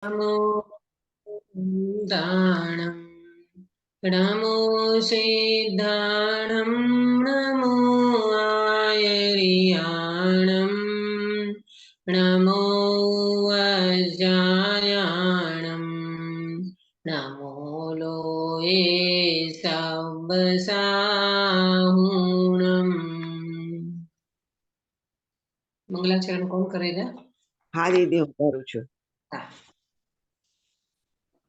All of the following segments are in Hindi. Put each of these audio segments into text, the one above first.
नमो दानम् नमो सिद्धाणं नमो आयर्याणं नमो वज्रायाणं नमो लोये सब्बसाहुणम्। मंगलाचरण कौन करेगा? हाँ दीदी, હું કરું છું।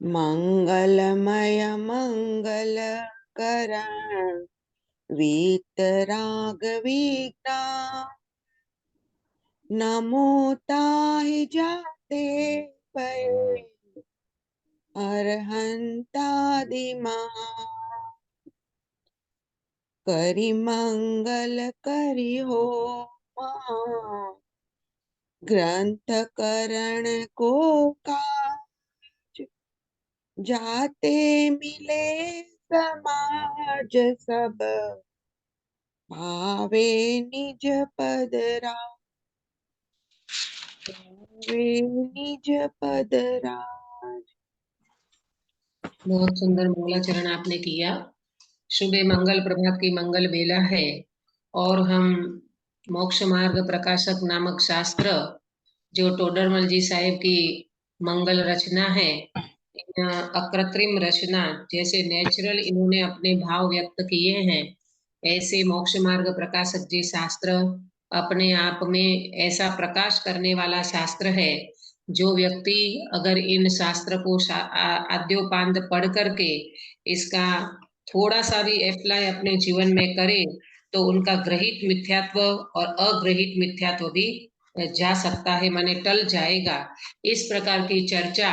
મંગલમય મંગલકરણ વીતરાગ વિઘ્ના નમો તાહિ જાતે ભય અરહંતાદિમા કરી મંગલ કરી હો ગ્રંથ કરણ કો કાજ जाते मिले समाज सब भावे निज पद भावे निज पद राज। बहुत सुंदर मंगलाचरण आपने किया। सुबह मंगल प्रभात की मंगल बेला है और हम मोक्ष मार्ग प्रकाशक नामक शास्त्र जो टोडरमल जी साहेब की मंगल रचना है, अकृत्रिम रचना, जैसे नेचुरल इन्होंने अपने भाव व्यक्त किए हैं, ऐसे मोक्ष मार्ग प्रकाशक जी शास्त्र अपने आप में ऐसा प्रकाश करने वाला शास्त्र है। जो व्यक्ति अगर इन शास्त्र को आद्योपांत पढ़ करके इसका थोड़ा सा भी अप्लाई अपने जीवन में करे तो उनका ग्रहित मिथ्यात्व और अग्रहित मिथ्यात्व भी जा सकता है, माने टल जाएगा। इस प्रकार की चर्चा,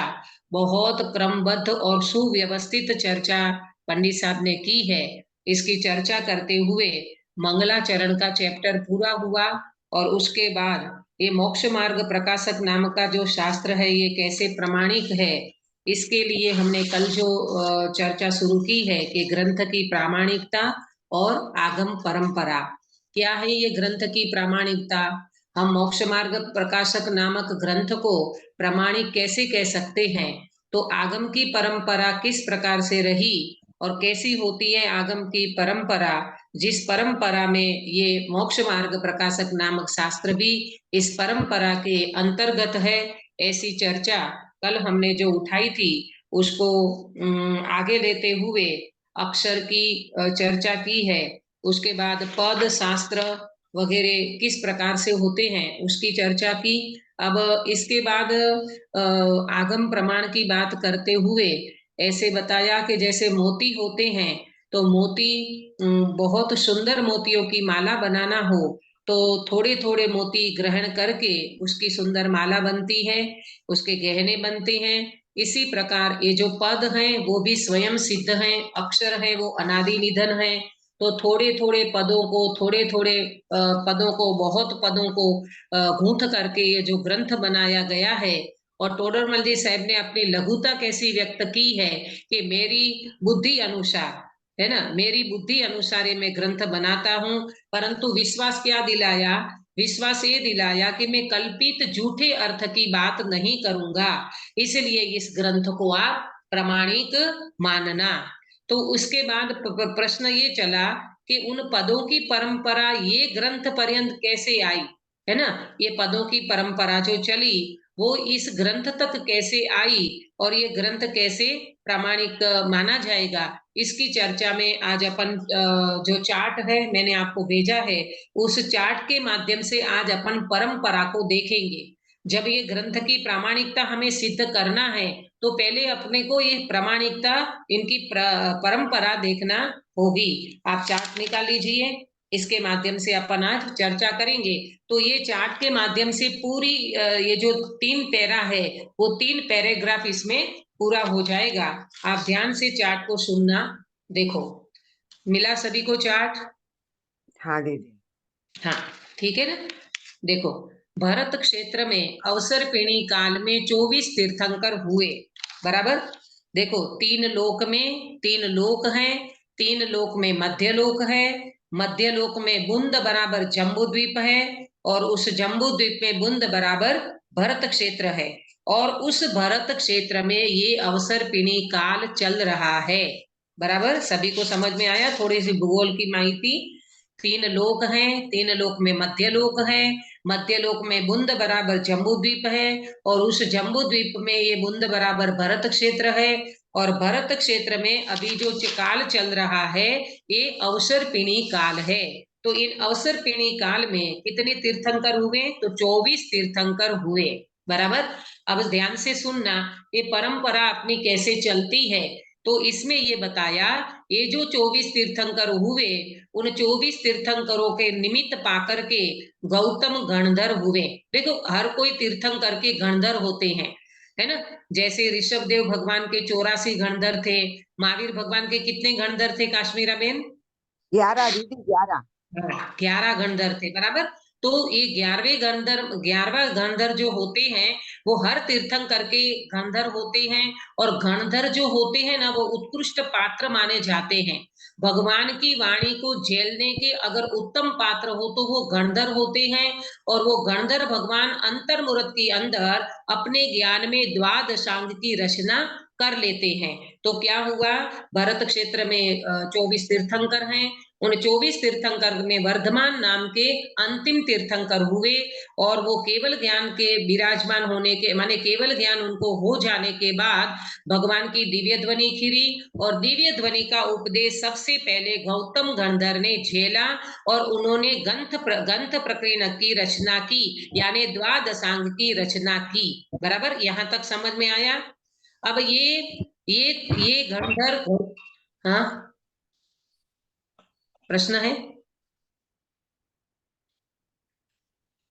बहुत क्रमबद्ध और सुव्यवस्थित चर्चा पंडित साहब ने की है। इसकी चर्चा करते हुए मंगलाचरण का चैप्टर पूरा हुआ और उसके बाद ये मोक्ष मार्ग प्रकाशक नाम का जो शास्त्र है ये कैसे प्रमाणिक है, इसके लिए हमने कल जो चर्चा शुरू की है कि ग्रंथ की प्रामाणिकता और आगम परंपरा क्या है। ये ग्रंथ की प्रामाणिकता, हम मोक्ष मार्ग प्रकाशक नामक ग्रंथ को प्रामाणिक कैसे कह सकते हैं? तो आगम की परंपरा किस प्रकार से रही और कैसी होती है आगम की परंपरा, जिस परंपरा में ये मोक्ष मार्ग प्रकाशक नामक शास्त्र भी इस परंपरा के अंतर्गत है, ऐसी चर्चा कल हमने जो उठाई थी उसको आगे लेते हुए अक्षर की चर्चा की है। उसके बाद पद शास्त्र वगैरह किस प्रकार से होते हैं उसकी चर्चा की। अब इसके बाद आगम प्रमाण की बात करते हुए ऐसे बताया कि जैसे मोती होते हैं तो मोती बहुत सुंदर मोतियों की माला बनाना हो तो थोड़े थोड़े मोती ग्रहण करके उसकी सुंदर माला बनती है, उसके गहने बनते हैं। इसी प्रकार ये जो पद हैं वो भी स्वयं सिद्ध हैं, अक्षर है वो अनादि निधन है। तो थोड़े थोड़े पदों को, थोड़े थोड़े पदों को, बहुत पदों को गूंथ करके ये जो ग्रंथ बनाया गया है। और टोडरमल जी साहब ने अपनी लघुता कैसी व्यक्त की है कि मेरी बुद्धि अनुसार, है ना, मेरी बुद्धि अनुसार ये मैं ग्रंथ बनाता हूँ, परंतु विश्वास क्या दिलाया? विश्वास ये दिलाया कि मैं कल्पित झूठे अर्थ की बात नहीं करूंगा, इसलिए इस ग्रंथ को आप प्रमाणिक मानना। तो उसके बाद प्रश्न ये चला कि उन पदों की परंपरा ये ग्रंथ पर्यंत कैसे आई, है ना, ये पदों की परंपरा जो चली वो इस ग्रंथ तक कैसे आई और ये ग्रंथ कैसे प्रामाणिक माना जाएगा, इसकी चर्चा में आज अपन जो चार्ट है मैंने आपको भेजा है, उस चार्ट के माध्यम से आज अपन परंपरा को देखेंगे। जब ये ग्रंथ की प्रामाणिकता हमें सिद्ध करना है तो पहले अपने को ये प्रामाणिकता, इनकी परंपरा देखना होगी। आप चार्ट निकाल लीजिए, इसके माध्यम से अपन आज चर्चा करेंगे। तो ये चार्ट के माध्यम से पूरी ये जो 3 पैरा है वो 3 पैराग्राफ इसमें पूरा हो जाएगा। आप ध्यान से चार्ट को सुनना। देखो, मिला सभी को चार्ट? हाँ दीदी। हाँ, ठीक है ना। देखो, भरत क्षेत्र में अवसर पिणी काल में 24 तीर्थंकर हुए, बराबर। देखो, 3 लोक में 3 लोक हैं, 3 लोक में मध्य लोक है, मध्य लोक में बुंद बराबर जम्बू द्वीप है और उस जम्बू द्वीप में बुंद बराबर भरत क्षेत्र है। और उस भरत क्षेत्र में ये अवसर्पिणी काल चल रहा है। बराबर, सभी को समझ में आया? थोड़ी सी भूगोल की माहिती। 3 लोक हैं, 3 लोक में मध्य लोक है, मध्य लोक में बुंद बराबर जम्बू द्वीप है, और उस जम्बू द्वीप में ये बुंद बराबर भरत क्षेत्र है, और भरत क्षेत्र में अभी जो काल चल रहा है ये अवसर्पिणी काल है। तो इन अवसर्पिणी काल में कितने तीर्थंकर हुए? तो 24 तीर्थंकर हुए। बराबर। अब ध्यान से सुनना, ये परंपरा अपनी कैसे चलती है। तो इसमें ये बताया, ये जो 24 तीर्थंकर हुए, उन 24 तीर्थंकरों के निमित्त पाकर के गौतम गणधर हुए। देखो, हर कोई तीर्थंकर के गणधर होते हैं, है ना। जैसे ऋषभ देव भगवान के 84 गणधर थे, महावीर भगवान के कितने गणधर थे काश्मीरा बेन? 11 दीदी, 11। 11 गणधर थे। बराबर। तो ये 11वां गणधर जो होते हैं वो हर तीर्थंकर के गणधर होते हैं, और गणधर जो होते हैं ना वो उत्कृष्ट पात्र माने जाते हैं। भगवान की वाणी को झेलने के अगर उत्तम पात्र हो तो वो गणधर होते हैं, और वो गणधर भगवान अंतर्मुहूर्त के अंदर अपने ज्ञान में द्वादशांग की रचना कर लेते हैं। तो क्या हुआ, भरत क्षेत्र में 24 तीर्थंकर हैं, उन 24 तीर्थंकर में वर्धमान नाम के अंतिम तीर्थंकर हुए, और वो केवल ज्ञान के विराजमान होने के माने केवल ज्ञान उनको हो जाने के बाद भगवान की दिव्य ध्वनि खिरी, और दिव्य ध्वनि का उपदेश सबसे पहले गौतम गणधर ने झेला, और उन्होंने ग्रंथ प्रकीर्ण की रचना की, यानी द्वादशांग की रचना की। बराबर, यहाँ तक समझ में आया? अब ये गणधर, हाँ प्रश्न है?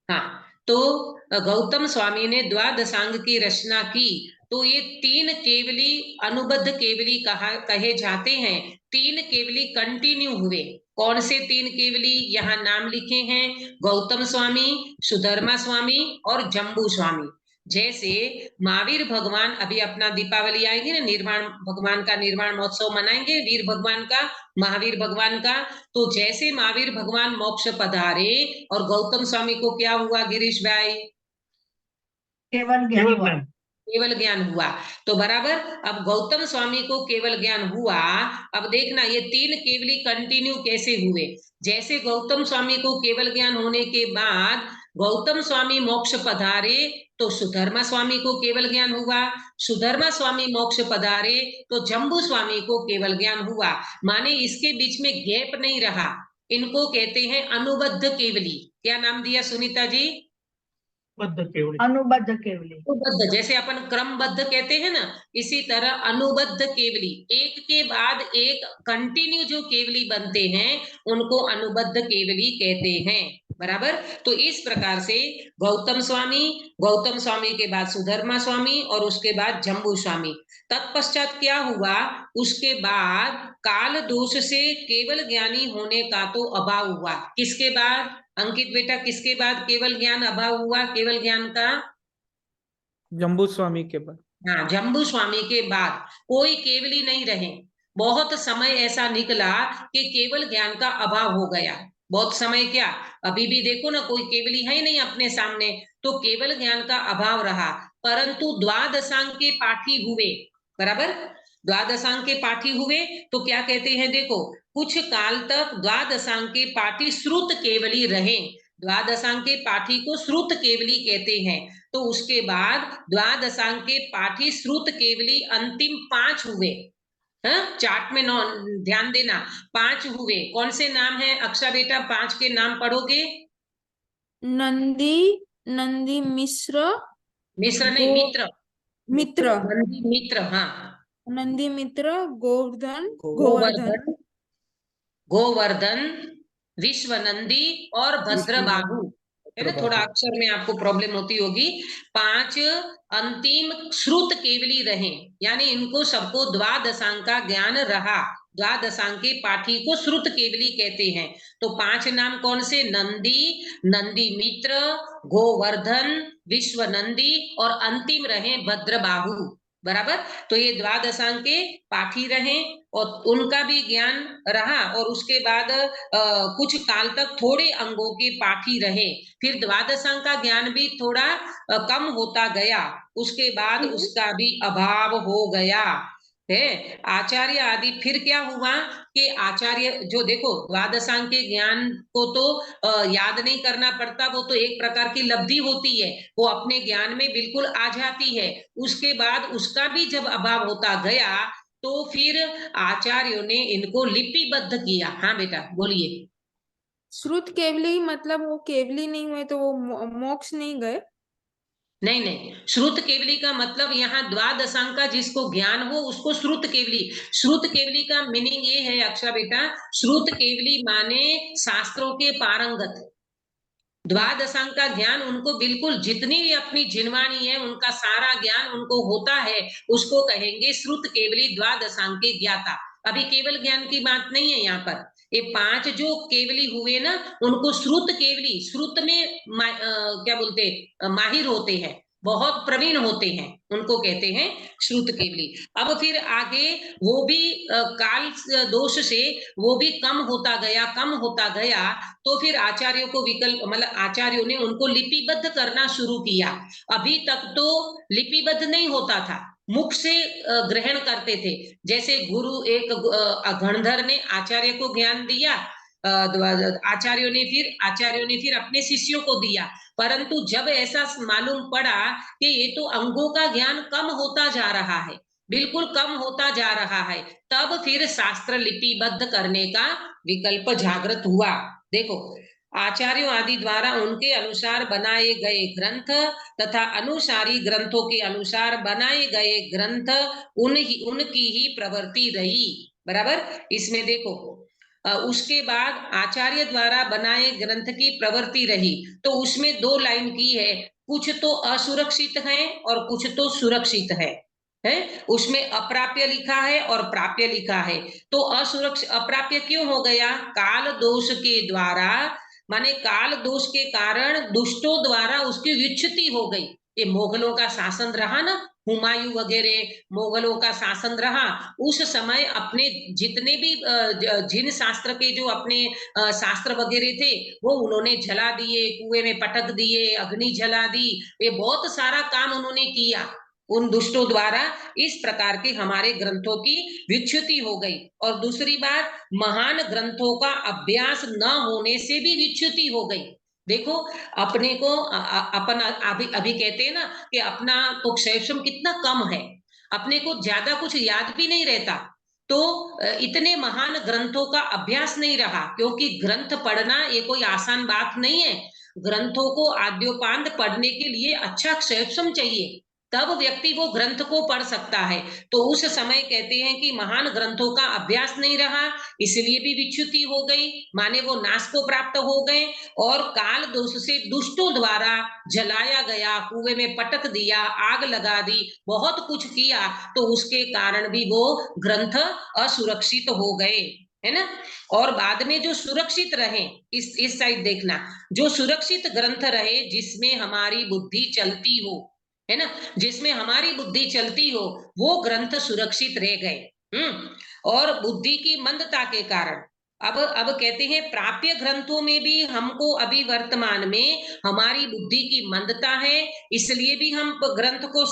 हाँ, तो गौतम स्वामी ने द्वादशांग की रचना की। तो ये 3 केवली अनुबद्ध केवली कहे जाते हैं। 3 केवली कंटिन्यू हुए। कौन से 3 केवली? यहाँ नाम लिखे हैं, गौतम स्वामी, सुधर्मा स्वामी और जम्बू स्वामी। जैसे महावीर भगवान अभी अपना दीपावली आएगी ना, निर्वाण भगवान का निर्वाण महोत्सव मनाएंगे, वीर भगवान का, महावीर भगवान का। तो जैसे महावीर भगवान मोक्ष पधारे और गौतम स्वामी को क्या हुआ गिरीश भाई? केवल ज्ञान, केवल ज्ञान हुआ। तो बराबर, अब गौतम स्वामी को केवल ज्ञान हुआ। अब देखना ये 3 केवली कंटिन्यू कैसे हुए। जैसे गौतम स्वामी को केवल ज्ञान होने के बाद गौतम स्वामी मोक्ष पधारे तो सुधर्मा स्वामी को केवल ज्ञान हुआ, सुधर्मा स्वामी मोक्ष पधारे तो जम्बू स्वामी को केवल ज्ञान हुआ। माने इसके बीच में गैप नहीं रहा। इनको कहते हैं अनुबद्ध केवली। क्या नाम दिया सुनीता जी? अनुबद्ध केवली। अनुबद्ध, जैसे अपन क्रमबद्ध कहते हैं ना, इसी तरह अनुबद्ध केवली, एक के बाद एक कंटिन्यू जो केवली बनते हैं उनको अनुबद्ध केवली कहते हैं। बराबर। तो इस प्रकार से गौतम स्वामी के बाद सुधर्मा स्वामी और उसके बाद जम्बू स्वामी। तत्पश्चात क्या हुआ, उसके बाद काल दोष से केवल ज्ञानी होने का तो अभाव हुआ। किसके बाद अंकित बेटा, किसके बाद केवल ज्ञान अभाव हुआ? केवल ज्ञान का जम्बू स्वामी के बाद। हाँ, जम्बू स्वामी के बाद कोई केवली नहीं रहे। बहुत समय ऐसा निकला कि केवल ज्ञान का अभाव हो गया। बहुत समय क्या, अभी भी देखो ना, कोई केवली है ही नहीं अपने सामने, तो केवल ज्ञान का अभाव रहा। परंतु द्वादशांग के पाठी हुए। बराबर, द्वादशांग के पाठी हुए तो क्या कहते हैं, देखो कुछ काल तक द्वादशांग के पाठी श्रुत केवली रहे। द्वादशांग के पाठी को श्रुत केवली कहते हैं। तो उसके बाद द्वादशांग के पाठी श्रुत केवली अंतिम 5 हुए। हाँ, चार्ट में ध्यान देना, 5 हुए। कौन से नाम है अक्षा बेटा? 5 के नाम पढ़ोगे? नंदी मिश्र नहीं, मित्र। नंदी मित्र, हाँ। नंदी मित्र, गोवर्धन, विश्वनंदी और भद्रबाहु। है ना, थोड़ा अक्षर में आपको प्रॉब्लम होती होगी। 5 अंतिम श्रुत केवली रहे, यानी इनको सबको द्वादशांग का ज्ञान रहा। द्वादशांग के पाठी को श्रुत केवली कहते हैं। तो 5 नाम कौन से? नंदी मित्र, गोवर्धन, विश्वनंदी और अंतिम रहे भद्रबाहु। बराबर। तो ये द्वादशांक के पाठी रहे और उनका भी ज्ञान रहा और उसके बाद कुछ काल तक थोड़े अंगों के पाठी रहे, फिर द्वादशांक का ज्ञान भी थोड़ा कम होता गया, उसके बाद उसका भी अभाव हो गया है। आचार्य आदि फिर क्या हुआ कि आचार्य जो देखो द्वादशांक के ज्ञान को तो याद नहीं करना पड़ता, वो तो एक प्रकार की लब्धि होती है, वो अपने ज्ञान में बिल्कुल आ जाती है। उसके बाद उसका भी जब अभाव होता गया तो फिर आचार्यों ने इनको लिपिबद्ध किया। हाँ बेटा बोलिए। श्रुत केवली मतलब वो केवली नहीं हुए तो वो मोक्ष नहीं गए। नहीं नहीं, श्रुत केवली का मतलब यहाँ द्वादशांक का जिसको ज्ञान हो उसको श्रुत केवली। श्रुत केवली का मीनिंग ये है अक्षा बेटा, श्रुत केवली माने शास्त्रों के पारंगत। द्वादशांक का ज्ञान उनको बिल्कुल जितनी भी अपनी जिनवाणी है उनका सारा ज्ञान उनको होता है, उसको कहेंगे श्रुत केवली द्वादशांक के ज्ञाता। अभी केवल ज्ञान की बात नहीं है यहाँ पर, ये 5 जो केवली हुए ना उनको श्रुत केवली, श्रुत में क्या बोलते माहिर होते हैं, बहुत प्रवीण होते हैं, उनको कहते हैं श्रुत केवली। अब फिर आगे वो भी काल दोष से वो भी कम होता गया, कम होता गया, तो फिर आचार्यों को विकल्प मतलब आचार्यों ने उनको लिपिबद्ध करना शुरू किया। अभी तक तो लिपिबद्ध नहीं होता था, मुख से ग्रहण करते थे। जैसे गुरु एक गणधर ने आचार्य को ज्ञान दिया, आचार्यों ने फिर अपने शिष्यों को दिया, परंतु जब ऐसा मालूम पड़ा कि ये तो अंगों का ज्ञान कम होता जा रहा है, बिल्कुल कम होता जा रहा है, तब फिर शास्त्र लिपिबद्ध करने का विकल्प जागृत हुआ। देखो आचार्यों आदि द्वारा उनके अनुसार बनाए गए ग्रंथ तथा अनुसारी ग्रंथों के अनुसार बनाए गए ग्रंथ उनकी ही प्रवृत्ति रही। बराबर। इसमें देखो उसके बाद आचार्य द्वारा बनाए ग्रंथ की प्रवृत्ति रही, तो उसमें 2 लाइन की है, कुछ तो असुरक्षित है और कुछ तो सुरक्षित है। उसमें अप्राप्य लिखा है और प्राप्य लिखा है। तो असुरक्षित अप्राप्य क्यों हो गया? काल दोष के द्वारा, माने काल दोष के कारण दुष्टों द्वारा उसकी विच्युति हो गई। ये मुगलों का शासन रहा ना, हुमायूं वगैरह मुगलों का शासन रहा, उस समय अपने जितने भी जिन शास्त्र के जो अपने शास्त्र वगैरह थे वो उन्होंने जला दिए, कुएं में पटक दिए, अग्नि जला दी, ये बहुत सारा काम उन्होंने किया उन दुष्टों द्वारा। इस प्रकार के हमारे ग्रंथों की विच्युति हो गई। और दूसरी बात, महान ग्रंथों का अभ्यास न होने से भी विच्युति हो गई। देखो अपने को अपन अभी कहते हैं ना कि अपना तो क्षेम कितना कम है, अपने को ज्यादा कुछ याद भी नहीं रहता, तो इतने महान ग्रंथों का अभ्यास नहीं रहा, क्योंकि ग्रंथ पढ़ना ये कोई आसान बात नहीं है। ग्रंथों को आद्योपांत पढ़ने के लिए अच्छा क्षेम चाहिए, तब व्यक्ति वो ग्रंथ को पढ़ सकता है। तो उस समय कहते हैं कि महान ग्रंथों का अभ्यास नहीं रहा, इसलिए भी विच्युति हो गई, माने वो नाश को प्राप्त हो गए और काल दोष से दुष्टों द्वारा जलाया गया, कुएं में पटक दिया, आग लगा दी, बहुत कुछ किया, तो उसके कारण भी वो ग्रंथ असुरक्षित हो गए, है ना। और बाद में जो सुरक्षित रहे, इस साइड देखना, जो सुरक्षित ग्रंथ रहे जिसमें हमारी बुद्धि चलती हो, है ना, जिसमें हमारी बुद्धि चलती हो, वो ग्रंथ सुरक्षित रह गए। और बुद्धि की मंदता के कारण अब कहते हैं प्राप्य ग्रंथों में भी हमको अभी वर्तमान में हमारी बुद्धि की मंदता है, इसलिए भी हम ग्रंथ को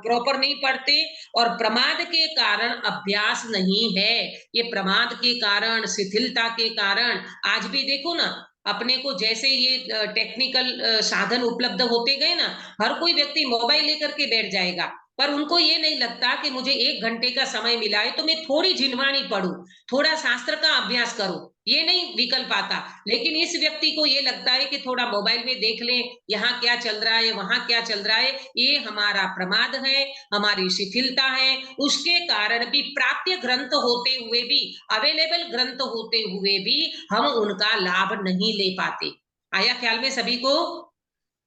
प्रॉपर नहीं पढ़ते, और प्रमाद के कारण अभ्यास नहीं है। ये प्रमाद के कारण, शिथिलता के कारण आज भी देखो ना, अपने को जैसे ये टेक्निकल साधन उपलब्ध होते गए ना, हर कोई व्यक्ति मोबाइल लेकर के बैठ जाएगा, पर उनको ये नहीं लगता कि मुझे 1 घंटे का समय मिला है तो मैं थोड़ी जिनवाणी पढूं, थोड़ा शास्त्र का अभ्यास करूं, ये नहीं विकल्प आता। लेकिन इस व्यक्ति को ये लगता है कि थोड़ा मोबाइल में देख लें, यहाँ क्या चल रहा है, वहां क्या चल रहा है, ये हमारा प्रमाद है, हमारी शिथिलता है। उसके कारण भी प्राप्य ग्रंथ होते हुए भी, अवेलेबल ग्रंथ होते हुए भी हम उनका लाभ नहीं ले पाते। आया ख्याल में सभी को?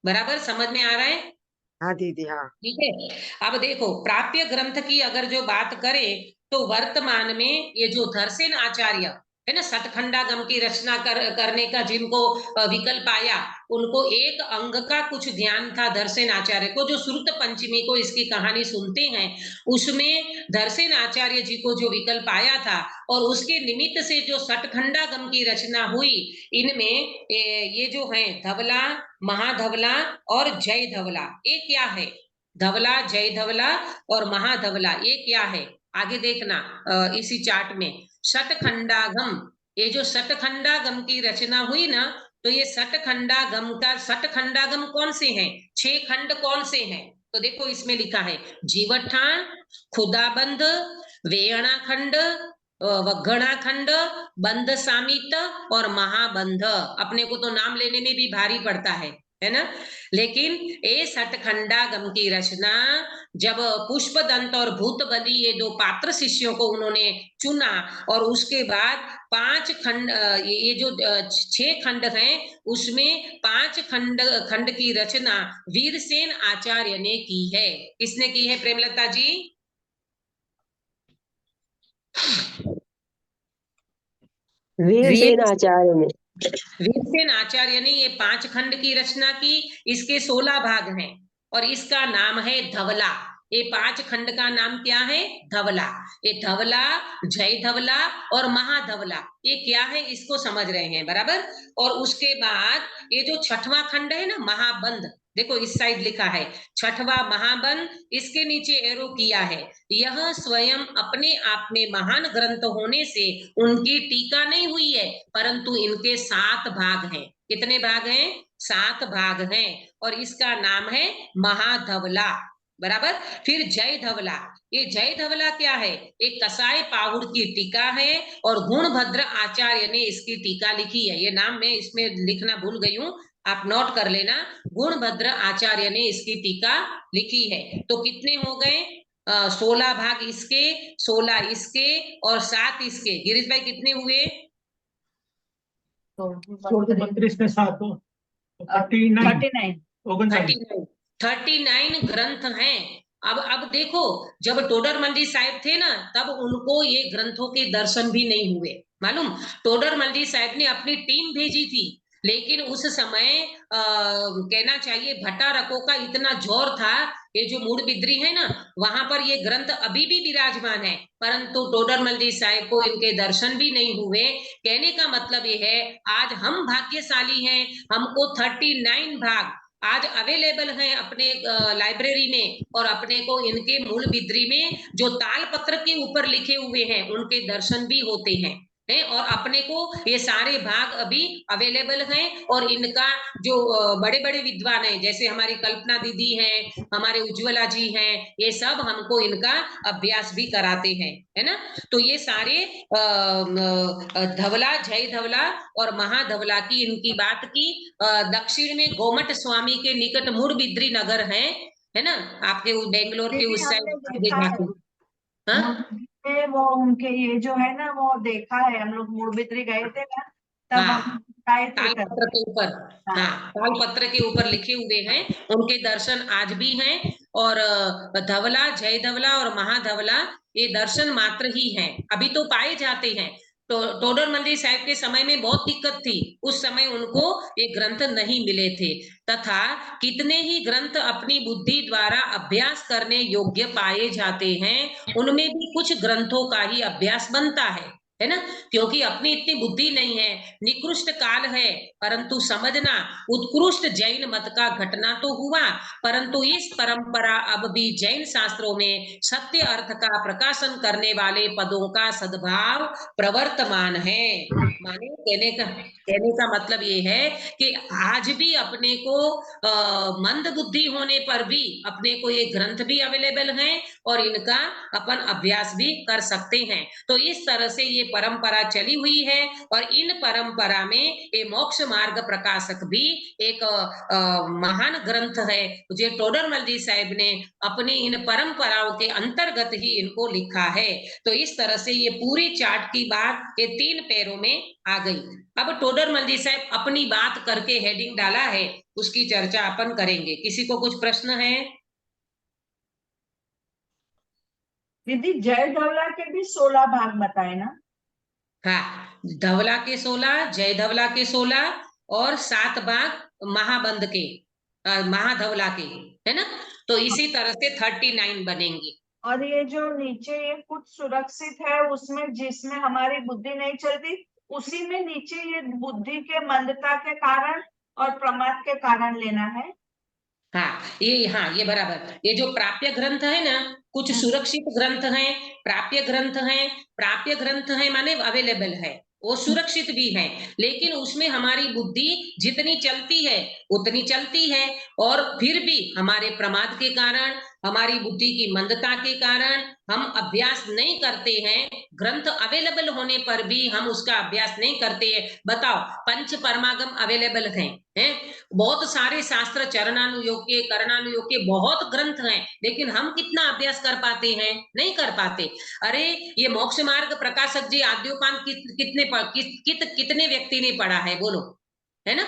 बराबर समझ में आ रहा है? हाँ दीदी हाँ। ठीक है। अब देखो प्राप्य ग्रंथ की अगर जो बात करें तो वर्तमान में ये जो धरसेन आचार्य, है ना, सतखंडागम की रचना करने का जिनको विकल्प आया, उनको एक अंग का कुछ ज्ञान था धरसेन आचार्य को। जो श्रुत पंचमी को इसकी कहानी सुनते हैं, उसमें धरसेन आचार्य जी को जो विकल्प आया था और उसके निमित्त से जो सतखंडागम की रचना हुई, इनमें ये जो है धवला, महाधवला और जय धवला, ये क्या है? धवला, जय धवला और महाधवला, ये क्या है? आगे देखना इसी चार्ट में सतखंडागम, ये जो सतखंडागम की रचना हुई ना, तो ये सतखंडागम कौन से हैं? 6 खंड कौन से हैं? तो देखो इसमें लिखा है जीवठान, खुदाबंद, वेयणा खंड, वग्गणा खंड, बंद सामित और महाबंध। अपने को तो नाम लेने में भी भारी पड़ता है ना। लेकिन ये सतखंडागम की रचना जब पुष्पदंत और भूतबली, ये 2 पात्र शिष्यों को उन्होंने चुना, और उसके बाद 5 खंड, ये जो 6 खंड हैं, उसमें 5 खंड की रचना वीरसेन आचार्य ने की है। किसने की है प्रेमलता जी? वीरसेन आचार्य ने। वीरसेन आचार्य ने ये 5 खंड की रचना की। इसके 16 भाग हैं और इसका नाम है धवला। ये 5 खंड का नाम क्या है? धवला। ये धवला, जय धवला और महाधवला, ये क्या है इसको समझ रहे हैं बराबर। और उसके बाद ये जो 6वां खंड है ना, महाबंध, देखो इस साइड लिखा है 6वां महाबंध, इसके नीचे एरो किया है। यह स्वयं अपने आप में महान ग्रंथ होने से उनकी टीका नहीं हुई है, परंतु इनके 7 भाग हैं। कितने भाग हैं? 7 भाग हैं, और इसका नाम है महाधवला बराबर। फिर जय धवला, ये जय धवला क्या है? एक कसाई पाहुड़ की टीका है और गुणभद्र आचार्य ने इसकी टीका लिखी है। ये नाम मैं इसमें लिखना भूल गई हूँ, आप नोट कर लेना। गुणभद्र आचार्य ने इसकी टीका लिखी है। तो कितने हो गए? 16 भाग इसके, 16 इसके और 7 इसके। गिरीश भाई कितने हुए? 32 में 7 हो 39 39 ग्रंथ हैं। अब देखो, जब टोडरमल जी साहब थे ना, तब उनको ये ग्रंथों के दर्शन भी नहीं हुए, मालूम। टोडरमल जी साहब ने अपनी टीम भेजी थी, लेकिन उस समय कहना चाहिए भट्टारकों का इतना जोर था, ये जो मूड बिद्री है ना, वहां पर ये ग्रंथ अभी भी विराजमान है, परंतु टोडरमल जी साहब को इनके दर्शन भी नहीं हुए। कहने का मतलब ये है, आज हम भाग्यशाली हैं, हमको 39 भाग आज अवेलेबल हैं अपने लाइब्रेरी में, और अपने को इनके मूल बिद्री में जो तालपत्र के ऊपर लिखे हुए हैं उनके दर्शन भी होते हैं। और अपने को ये सारे भाग अभी अवेलेबल हैं, और इनका जो बड़े बड़े विद्वान हैं, जैसे हमारी कल्पना दीदी हैं, हमारे उज्ज्वला जी हैं, ये सब हमको इनका अभ्यास भी कराते हैं, है ना। तो ये सारे धवला, जय धवला और महाधवला की इनकी बात की। दक्षिण में गोमट स्वामी के निकट मूडबिद्री नगर है ना, आपके बेंगलोर के उस साइड। वो उनके ये जो है ना, वो देखा है हम लोग, मूडबिद्री गए थे ना, तब हाँ, हम आए थे तालपत्र के ऊपर, हाँ, तालपत्र के ऊपर लिखे हुए हैं, उनके दर्शन आज भी हैं। और धवला, जय धवला और महाधवला ये दर्शन मात्र ही हैं, अभी तो पाए जाते हैं। तो टोडरमल जी साहब के समय में बहुत दिक्कत थी, उस समय उनको ये ग्रंथ नहीं मिले थे, तथा कितने ही ग्रंथ अपनी बुद्धि द्वारा अभ्यास करने योग्य पाए जाते हैं, उनमें भी कुछ ग्रंथों का ही अभ्यास बनता है ना, क्योंकि अपनी इतनी बुद्धि नहीं है। निकृष्ट काल है, परंतु समझना उत्कृष्ट जैन मत का घटना तो हुआ, परंतु इस परंपरा अब भी जैन शास्त्रों में सत्य अर्थ का प्रकाशन करने वाले पदों का सद्भाव प्रवर्तमान है। माने कहने का मतलब ये है कि आज भी अपने को मंद बुद्धि होने पर भी अपने को ये ग्रंथ भी अवेलेबल हैं, और इनका अपन अभ्यास भी कर सकते हैं। तो इस तरह से ये परंपरा चली हुई है, और इन परंपरा में ये मोक्ष मार्ग प्रकाशक भी एक महान ग्रंथ है, जो टोडरमल जी साहब ने अपनी इन परंपराओं के अंतर्गत ही इनको लिखा है। तो इस तरह से ये पूरी चार्ट की बात ये 3 पैरों में आ गई। अब टोडरमल जी साहब अपनी बात करके हेडिंग डाला है, उसकी चर्चा अपन करेंगे। किसी को कुछ प्रश्न है? दीदी, जय धवला के भी 16 भाग बताए ना? हाँ, धवला के 16, जय धवला के 16 और 7 बाघ महाबंद के महाधवला के, है ना? तो इसी तरह से 39 बनेंगे। और ये जो नीचे ये कुछ सुरक्षित है, उसमें जिसमें हमारी बुद्धि नहीं चलती, उसी में नीचे ये बुद्धि के मंदता के कारण और प्रमाद के कारण लेना है। हाँ, ये बराबर। ये जो प्राप्य ग्रंथ है ना, कुछ सुरक्षित ग्रंथ हैं, प्राप्य ग्रंथ हैं। प्राप्य ग्रंथ है माने अवेलेबल है, वो सुरक्षित भी है, लेकिन उसमें हमारी बुद्धि जितनी चलती है उतनी चलती है, और फिर भी हमारे प्रमाद के कारण, हमारी बुद्धि की मंदता के कारण हम अभ्यास नहीं करते हैं। ग्रंथ अवेलेबल होने पर भी हम उसका अभ्यास नहीं करते हैं। बताओ, पंच परमागम अवेलेबल हैं, बहुत सारे शास्त्र, चरणानुयोग के, करणानुयोग के बहुत ग्रंथ हैं, लेकिन हम कितना अभ्यास कर पाते हैं? नहीं कर पाते। अरे ये मोक्ष मार्ग प्रकाशक जी आद्योपान कितने व्यक्ति ने पढ़ा है बोलो, है ना?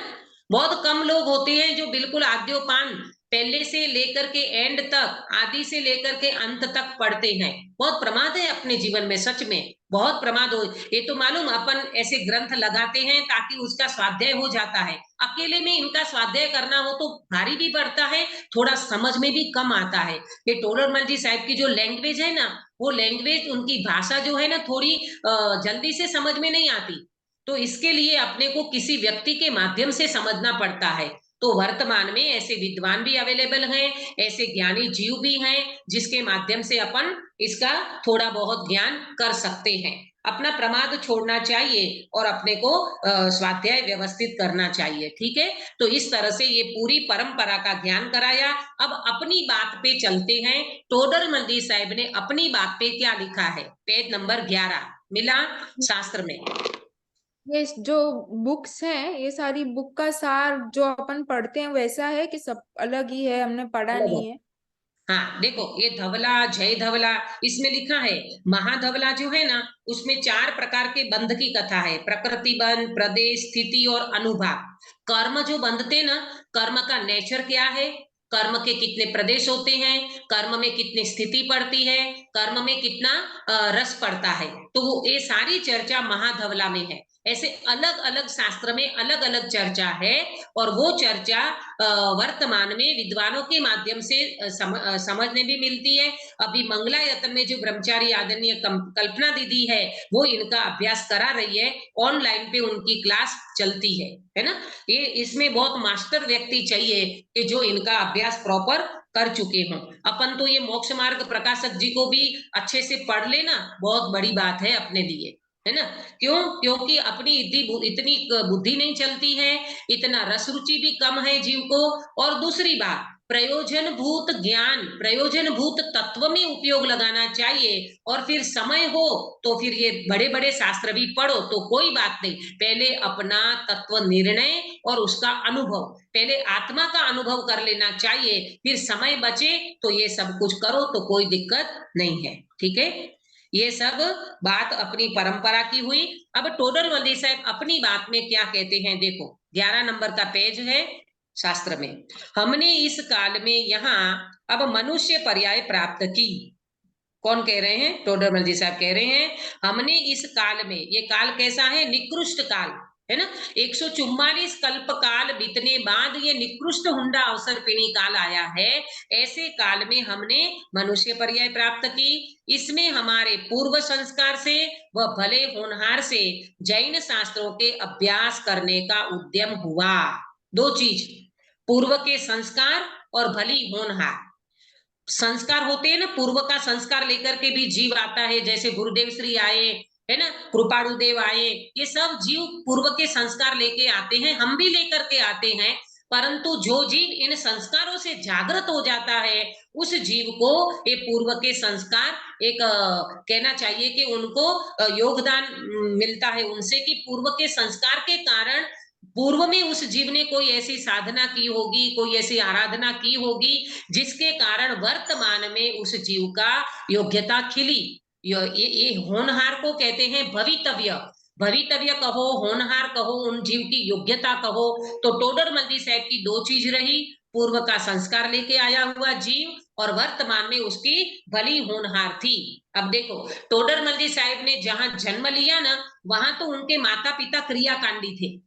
बहुत कम लोग होते हैं जो बिल्कुल आद्योपान पहले से लेकर के एंड तक, आदि से लेकर के अंत तक पढ़ते हैं। बहुत प्रमाद है अपने जीवन में, सच में बहुत प्रमाद हो। ये तो मालूम, अपन ऐसे ग्रंथ लगाते हैं ताकि उसका स्वाध्याय हो जाता है। अकेले में इनका स्वाध्याय करना हो तो भारी भी पड़ता है, थोड़ा समझ में भी कम आता है। ये टोडरमल जी साहब की जो लैंग्वेज है ना, वो लैंग्वेज, उनकी भाषा जो है ना, थोड़ी जल्दी से समझ में नहीं आती। तो इसके लिए अपने को किसी व्यक्ति के माध्यम से समझना पड़ता है। तो वर्तमान में ऐसे विद्वान भी अवेलेबल हैं, ऐसे ज्ञानी जीव भी हैं, जिसके माध्यम से अपन इसका थोड़ा बहुत ज्ञान कर सकते हैं। अपना प्रमाद छोड़ना चाहिए और अपने को स्वाध्याय व्यवस्थित करना चाहिए। ठीक है, तो इस तरह से ये पूरी परंपरा का ज्ञान कराया। अब अपनी बात पे चलते हैं। टोडरमल जी साहब ने अपनी बात पे क्या लिखा है? पेज नंबर 11 मिला शास्त्र में। ये जो बुक्स हैं, ये सारी बुक का सार जो अपन पढ़ते हैं वैसा है कि सब अलग ही है, हमने पढ़ा अलग है। नहीं है? हाँ, देखो ये धवला, जय धवला, इसमें लिखा है महाधवला जो है ना, उसमें 4 प्रकार के बंध की कथा है। प्रकृति बंध, प्रदेश, स्थिति और अनुभाग। कर्म जो बंधते ना, कर्म का नेचर क्या है, कर्म के कितने प्रदेश होते हैं, कर्म में कितनी स्थिति पड़ती है, कर्म में कितना रस पड़ता है, तो वो ये सारी चर्चा महाधवला में है। ऐसे अलग अलग शास्त्र में अलग अलग चर्चा है, और वो चर्चा वर्तमान में विद्वानों के माध्यम से समझने भी मिलती है। अभी मंगलायतन में जो ब्रह्मचारी आदरणीय कल्पना दीदी है, वो इनका अभ्यास करा रही है, ऑनलाइन पे उनकी क्लास चलती है ना? ये इसमें बहुत मास्टर व्यक्ति चाहिए कि जो इनका अभ्यास प्रॉपर कर चुके हों। अपन तो ये मोक्ष मार्ग प्रकाशक जी को भी अच्छे से पढ़ लेना बहुत बड़ी बात है अपने लिए, है ना? क्यों? क्योंकि अपनी इतनी बुद्धि नहीं चलती है, इतना रस रुचि भी कम है जीव को, और दूसरी बात, प्रयोजन भूत ज्ञान, प्रयोजन भूत तत्व में उपयोग लगाना चाहिए। और फिर समय हो तो फिर ये बड़े बड़े शास्त्र भी पढ़ो तो कोई बात नहीं, पहले अपना तत्व निर्णय और उसका अनुभव, पहले आत्मा का अनुभव कर लेना चाहिए, फिर समय बचे तो ये सब कुछ करो तो कोई दिक्कत नहीं है। ठीक है, ये सब बात अपनी परंपरा की हुई। अब टोडरमल जी साहब अपनी बात में क्या कहते हैं, देखो 11 नंबर का पेज है शास्त्र में। हमने इस काल में यहाँ अब मनुष्य पर्याय प्राप्त की। कौन कह रहे हैं? टोडरमल जी साहब कह रहे हैं, हमने इस काल में, ये काल कैसा है? निकृष्ट काल है ना। 144 कल्प काल बीतने बाद ये निकृष्ट हुंडा अवसर पिणी काल आया है। ऐसे काल में हमने मनुष्य पर्याय प्राप्त की। इसमें हमारे पूर्व संस्कार से व भले होनहार से जैन शास्त्रों के अभ्यास करने का उद्यम हुआ। 2 चीज, पूर्व के संस्कार और भली होनहार। संस्कार होते हैं ना, पूर्व का संस्कार लेकर के भी जीव आता है, जैसे गुरुदेव श्री आए, है ना, कृपाणु देव आए, ये सब जीव पूर्व के संस्कार लेके आते हैं, हम भी लेकर के आते हैं। परंतु जो जीव इन संस्कारों से जागृत हो जाता है, उस जीव को ये पूर्व के संस्कार एक कहना चाहिए कि उनको योगदान मिलता है उनसे, कि पूर्व के संस्कार के कारण पूर्व में उस जीव ने कोई ऐसी साधना की होगी, कोई ऐसी आराधना की होगी, जिसके कारण वर्तमान में उस जीव का योग्यता खिली। ये होनहार को कहते हैं भवितव्य। भवितव्य कहो, होनहार कहो, उन जीव की योग्यता कहो। तो टोडरमल जी साहब की 2 चीज रही, पूर्व का संस्कार लेके आया हुआ जीव और वर्तमान में उसकी भली होनहार थी। अब देखो, टोडरमल जी साहिब ने जहां जन्म लिया ना, वहां तो उनके माता पिता क्रियाकांडी थे।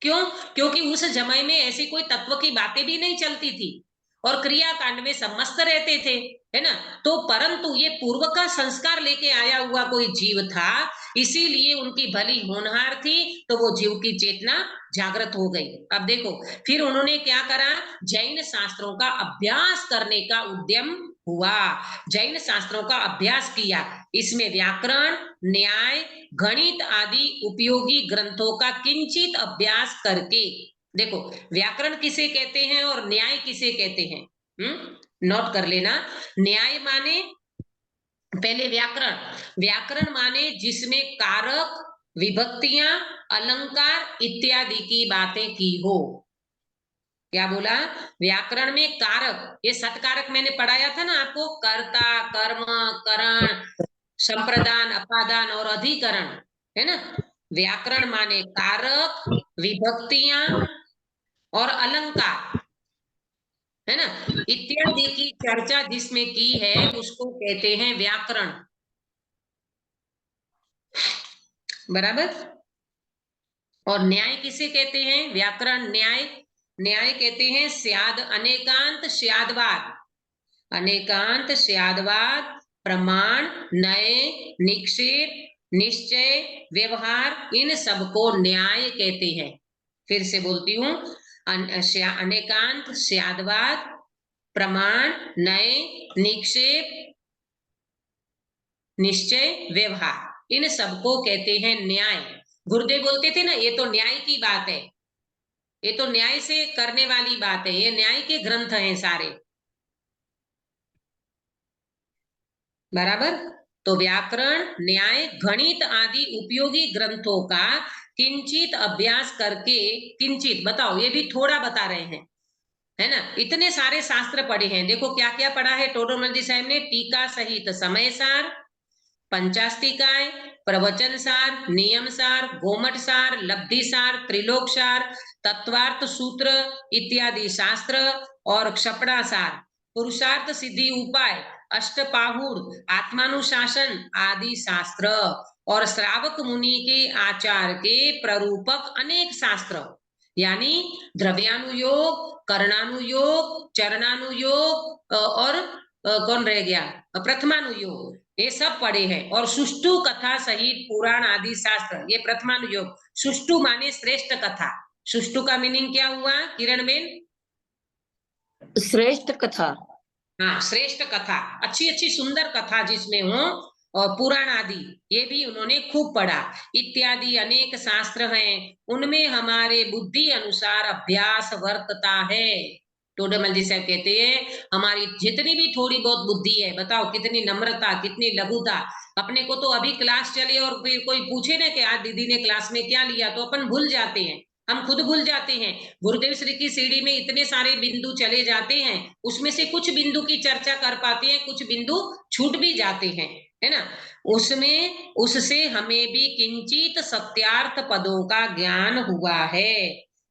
क्यों? क्योंकि उस समय में ऐसी कोई तत्व की बातें भी नहीं चलती थी और क्रियाकांड में सब मस्त रहते थे, है ना। तो परंतु ये पूर्व का संस्कार लेके आया हुआ कोई जीव था, इसीलिए उनकी भली होनहार थी, तो वो जीव की चेतना जागृत हो गई। अब देखो, फिर उन्होंने क्या करा, जैन शास्त्रों का अभ्यास करने का उद्यम हुआ, जैन शास्त्रों का अभ्यास किया। इसमें व्याकरण, न्याय, गणित आदि उपयोगी ग्रंथों का किंचित अभ्यास करके, देखो व्याकरण किसे कहते हैं और न्याय किसे कहते हैं, नोट कर लेना। न्याय माने, पहले व्याकरण, व्याकरण माने जिसमें कारक, विभक्तियां, अलंकार इत्यादि की बातें की हो। क्या बोला? व्याकरण में कारक, ये सत्कारक मैंने पढ़ाया था ना आपको, कर्ता, कर्म, करण, संप्रदान, अपादान और अधिकरण, है ना। व्याकरण माने कारक, विभक्तियां और अलंकार, है ना, इत्यादि की चर्चा जिसमें की है उसको कहते हैं व्याकरण। बराबर। और न्याय किसे कहते हैं? व्याकरण न्याय, न्याय कहते हैं स्याद, अनेकांत स्यादवाद, अनेकांत स्यादवाद, प्रमाण, नए, निक्षेप, निश्चय, व्यवहार, इन सबको न्याय कहते हैं। फिर से बोलती हूं, अनेकांत स्यादवाद, प्रमाण, नए, निक्षेप, निश्चय, व्यवहार, इन सबको कहते हैं न्याय। गुरुदेव बोलते थे ना, ये तो न्याय की बात है, ये तो न्याय से करने वाली बात है, ये न्याय के ग्रंथ हैं सारे। बराबर। तो व्याकरण, न्याय, गणित आदि उपयोगी ग्रंथों का किंचित अभ्यास करके, किंचित बताओ, ये भी थोड़ा बता रहे हैं, है ना। इतने सारे शास्त्र पढ़े हैं, देखो क्या क्या पढ़ा है टोडरमल जी साहब ने, टीका सहित समय सार, पंचास्तिकाय, प्रवचन सार, नियम सार, गोमट सार, लब्धि सार, त्रिलोक सार, तत्वार्थ सूत्र इत्यादि शास्त्र और क्षपणा सार, पुरुषार्थ सिद्धि उपाय, अष्टपाहुर, आत्मानुशासन आदि शास्त्र और श्रावक मुनि के आचार के प्ररूपक अनेक शास्त्र, यानी द्रव्यानुयोग, कर्णानुयोग, चरणानुयोग और कौन रह गया, प्रथमानुयोग, ये सब पढ़े हैं। और सुष्टु कथा सहित पुराण आदि शास्त्र, ये प्रथमानुयोग। सुष्टु माने श्रेष्ठ कथा। सुष्टु का मीनिंग क्या हुआ किरण बेन? श्रेष्ठ कथा। हाँ, श्रेष्ठ कथा, अच्छी अच्छी सुंदर कथा जिसमें हो, और पुराण आदि, ये भी उन्होंने खूब पढ़ा। इत्यादि अनेक शास्त्र हैं, उनमें हमारे बुद्धि अनुसार अभ्यास वर्तता है। टोडरमल जी साहब कहते हैं हमारी जितनी भी थोड़ी बहुत बुद्धि है, बताओ कितनी नम्रता, कितनी लघुता। अपने को तो अभी क्लास चले और फिर कोई पूछे ना कि आज दीदी ने क्लास में क्या लिया, तो अपन भूल जाते हैं, हम खुद भूल जाते हैं। गुरुदेव श्री की सीढ़ी में इतने सारे बिंदु चले जाते हैं, उसमें से कुछ बिंदु की चर्चा कर पाते हैं, कुछ बिंदु छूट भी जाते हैं, है ना। उसमें उससे हमें भी किंचित सत्यार्थ पदों का ज्ञान हुआ है।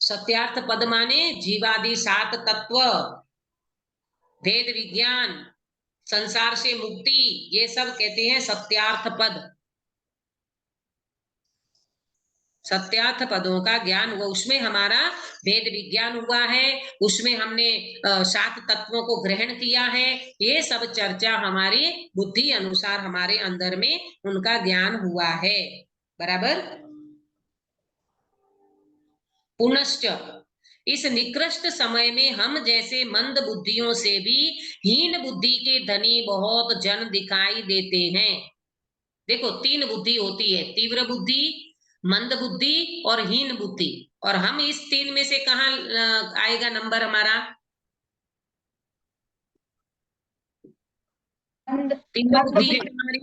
सत्यार्थ पद माने जीवादि सात तत्व, वेद विज्ञान, संसार से मुक्ति, ये सब कहते हैं सत्यार्थ पद। सत्यार्थ पदों का ज्ञान हुआ, उसमें हमारा वेद विज्ञान हुआ है, उसमें हमने 7 तत्वों को ग्रहण किया है। ये सब चर्चा हमारी बुद्धि अनुसार हमारे अंदर में उनका ज्ञान हुआ है। बराबर। पुनश्च इस निकृष्ट समय में हम जैसे मंद बुद्धियों से भी हीन बुद्धि के धनी बहुत जन दिखाई देते हैं। देखो 3 बुद्धि होती है, तीव्र बुद्धि, मंद बुद्धि और हीन बुद्धि, और हम इस 3 में से कहाँ आएगा नंबर हमारा? तीव्र बुद्धि है हमारी,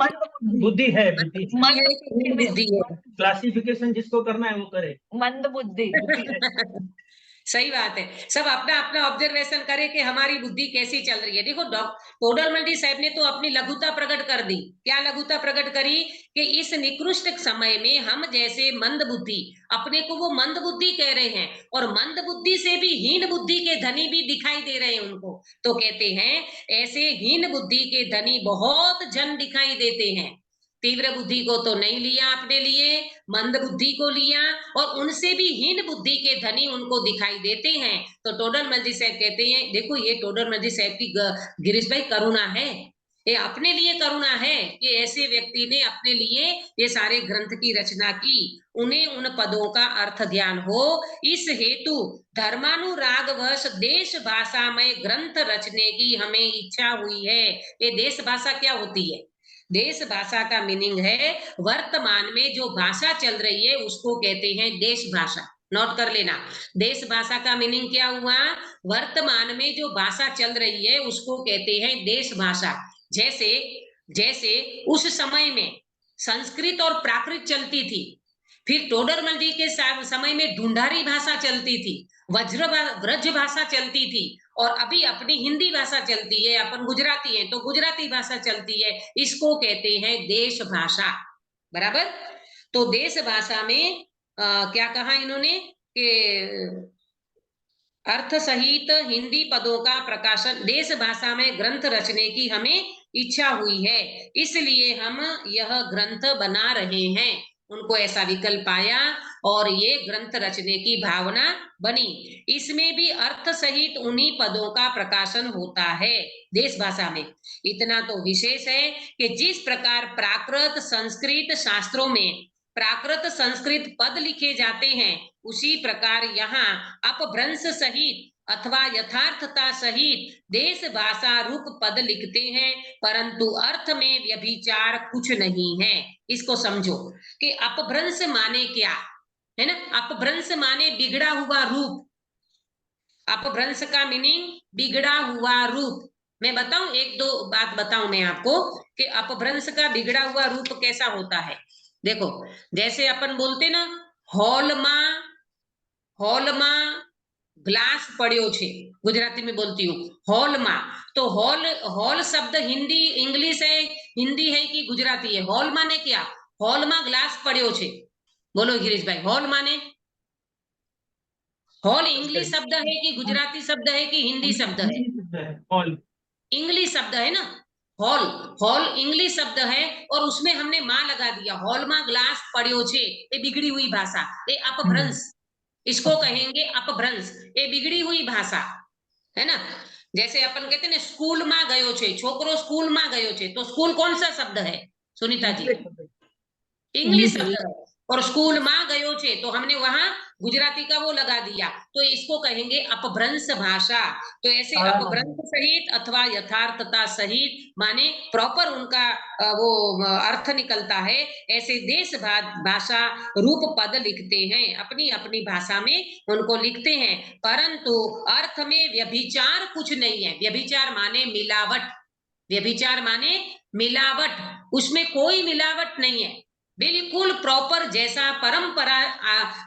बुद्धि है, बुद्धि है कि हीन बुद्धि है? क्लासिफिकेशन जिसको करना है वो करे। मंद बुद्धि सही बात है। सब अपना अपना ऑब्जर्वेशन करें कि हमारी बुद्धि कैसी चल रही है। देखो टोडरमल जी साहब ने तो अपनी लघुता प्रकट कर दी। क्या लघुता प्रकट करी कि इस निकृष्ट समय में हम जैसे मंद बुद्धि, अपने को वो मंद बुद्धि कह रहे हैं और मंद बुद्धि से भी हीन बुद्धि के धनी भी दिखाई दे रहे हैं उनको। तो कहते हैं ऐसे हीन बुद्धि के धनी बहुत जन दिखाई देते हैं। तीव्र बुद्धि को तो नहीं लिया अपने लिए, मंद बुद्धि को लिया और उनसे भी हीन बुद्धि के धनी उनको दिखाई देते हैं। तो टोडरमल जी साहब कहते हैं, देखो ये टोडरमल जी साहब की गिरीश भाई करुणा है, ये अपने लिए करुणा है कि ऐसे व्यक्ति ने अपने लिए ये सारे ग्रंथ की रचना की, उन्हें उन पदों का अर्थ ज्ञान हो। इस हेतु धर्मानुरागवश देश भाषा में ग्रंथ रचने की हमें इच्छा हुई है। ये देश भाषा क्या होती है? देश भाषा का मीनिंग है वर्तमान में जो भाषा चल रही है उसको कहते हैं देश भाषा। नोट कर लेना, देश भाषा का मीनिंग क्या हुआ? वर्तमान में जो भाषा चल रही है उसको कहते हैं देश भाषा। जैसे जैसे उस समय में संस्कृत और प्राकृत चलती थी, फिर टोडरमल जी के समय में ढूंढारी भाषा चलती थी, ब्रज भाषा चलती थी और अभी अपनी हिंदी भाषा चलती है, अपन गुजराती है तो गुजराती भाषा चलती है। इसको कहते हैं देश भाषा। बराबर। तो देश भाषा में क्या कहा इन्होंने कि अर्थ सहित हिंदी पदों का प्रकाशन, देश भाषा में ग्रंथ रचने की हमें इच्छा हुई है, इसलिए हम यह ग्रंथ बना रहे हैं। उनको ऐसा विकल्प आया और ये ग्रंथ रचने की भावना बनी। इसमें भी अर्थ सहित उन्हीं पदों का प्रकाशन होता है देश भाषा में। इतना तो विशेष है कि जिस प्रकार प्राकृत संस्कृत शास्त्रों में प्राकृत संस्कृत पद लिखे जाते हैं, उसी प्रकार यहाँ अपभ्रंश सहित अथवा यथार्थता सहित देश भाषा रूप पद लिखते हैं, परंतु अर्थ में व्यभिचार कुछ नहीं है। इसको समझो कि अपभ्रंश माने क्या है ना? अपभ्रंश माने बिगड़ा हुआ रूप। अपभ्रंश का मीनिंग बिगड़ा हुआ रूप। मैं बताऊं, एक दो बात बताऊं मैं आपको कि अपभ्रंश का बिगड़ा हुआ रूप कैसा होता है। देखो, जैसे अपन बोलते ना હોલમાં ગ્લાસ પડ્યો છે, गुजराती में बोलती हूँ हॉलમાં। तो हॉल शब्द हिंदी इंग्लिश है, हिंदी है कि गुजराती है? हॉल माने क्या? हॉलમાં ग्लास પડ્યો છે। बोलो गिरीश भाई, हॉल माने? हॉल इंग्लिश शब्द है कि गुजराती शब्द है कि हिंदी शब्द है? हॉल इंग्लिश शब्द है ना। हॉल हॉल इंग्लिश शब्द है और उसमें हमने मां लगा दिया। हॉलમાં ग्लास પડ્યો છે, ये बिगड़ी हुई भाषा, ये अपभ्रंश, इसको कहेंगे अपभ्रंश। ये बिगड़ी हुई भाषा है ना। जैसे अपन कहते हैं ना स्कूल में गयो छे, छोकरो स्कूल में गयो छे, तो स्कूल कौन सा शब्द है सुनीता जी? इंग्लिश शब्द है। और स्कूल में गयो छे तो हमने वहां गुजराती का वो लगा दिया, तो इसको कहेंगे अपभ्रंश भाषा। तो ऐसे अपभ्रंश सहित अथवा यथार्थता सहित माने प्रॉपर उनका वो अर्थ निकलता है। ऐसे देश भाषा रूप पद लिखते हैं, अपनी अपनी भाषा में उनको लिखते हैं, परंतु अर्थ में व्यभिचार कुछ नहीं है। व्यभिचार माने मिलावट, व्यभिचार माने मिलावट, उसमें कोई मिलावट नहीं है। बिल्कुल प्रॉपर जैसा परंपरा